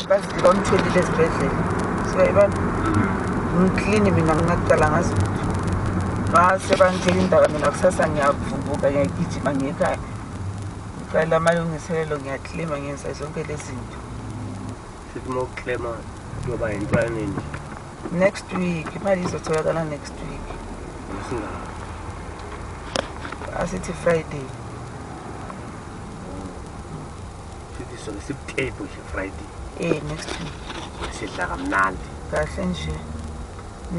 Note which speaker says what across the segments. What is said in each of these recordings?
Speaker 1: Bazilomthelile esibhedlela. Siyayibona. Ngiclean mina ngingaqala ngazo. Base bangitshela indaba mina kusasa ngiyavumbuka ngiyagijima ngekhaya. Ngicela amalungiselelo ngiyaclaima ngenza zonke lezi zinto.
Speaker 2: Sithi mawuclaima kuyoba yintwana nje.
Speaker 1: Next week, imali izotholakala next week.
Speaker 2: Ngisinga.
Speaker 1: Asithi Friday.
Speaker 2: Sithi so sipay nje Friday.
Speaker 1: Next week.
Speaker 2: Sidla kamnandi.
Speaker 1: Kahle nje.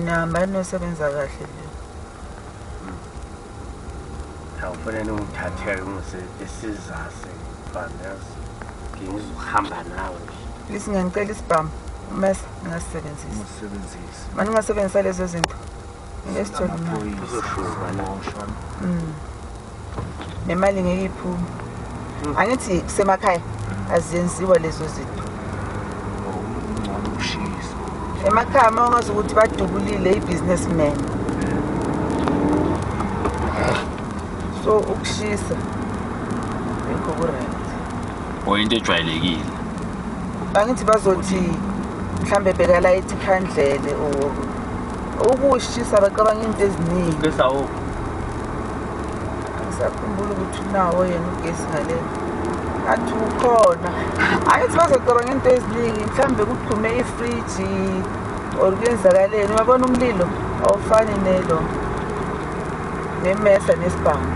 Speaker 1: Namba nosebenza kahle nje.
Speaker 2: Awufanele ungithathele ngisizase fanele ngizohamba nawe.
Speaker 1: Listen ngicela isibhamu. Mase ngasebenzisa. Manje ngasebenzisa lezo zinto. Ngesithola imali.
Speaker 2: Uzoshuka la.
Speaker 1: Nemali ngeke iphume. Angithi kusemakhaya azenziwa lezo zinto. Emakhaya mangazi ukuthi badubulile ibusinessman. So ukushisa yikho kurent.
Speaker 3: Oyinto ejwayelekile.
Speaker 1: Angithi bazothi mhlambe bheka la ethi khandlele ukushisa baqabanga into eziningi.
Speaker 2: Bese awu.
Speaker 1: Ngisakhumbula ukuthi nawo yena ugesi ngale. Athi ukhona. Angithi bazocabanga into eziningi mhlambe kuqhume ifridge or kuyenzakaleni. Uyabona umlilo awufani nelo. Nemesa nesibhamu.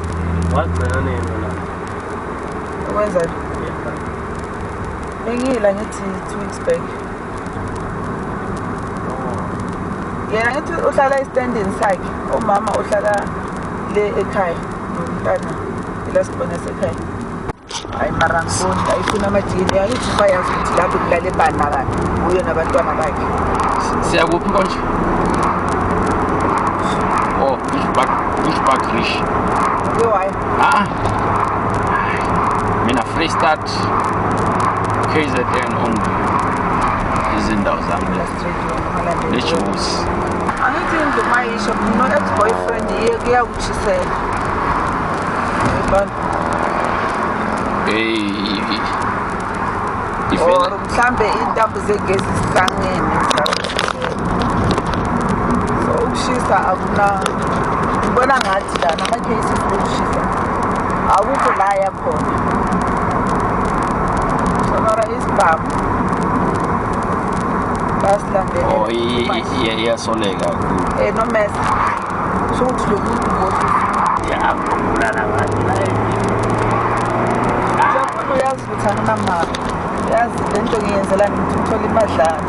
Speaker 2: Wagcina nini la?
Speaker 1: Ukwenza bengila ngithi 2 weeks back. Yena ngithi uhlala estandini sakhe. Umama uhlala le ekhaya. Umntana ilasibona sekhaya. Hayi mara ngibona ayifuna amajini yayithi bayazi ukuthi lapho kulale bana kanti uyo nabantwana bakhe.
Speaker 3: Siyakuphi konje? Oh, which back fish?
Speaker 1: Why?
Speaker 3: Mina Freestad KZN only. Izindawo zami lejuice.
Speaker 1: Angithi ngimayisho no ex-boyfriend kuyakuchisela. Or mhlambe intambo zegezi sihlangene so ukushisa akuna ngibona ngathi la nama-cases okushisa akukho la yakhona so mara isibhamu basilandele
Speaker 3: iyasoleka
Speaker 1: nomesa kusho ukuthi lo muntu ngothi
Speaker 2: yabulala ngathi la
Speaker 1: uyazi ukuthi anginamali yazi lento ngiyenzelani ukuthi ngithole imadlana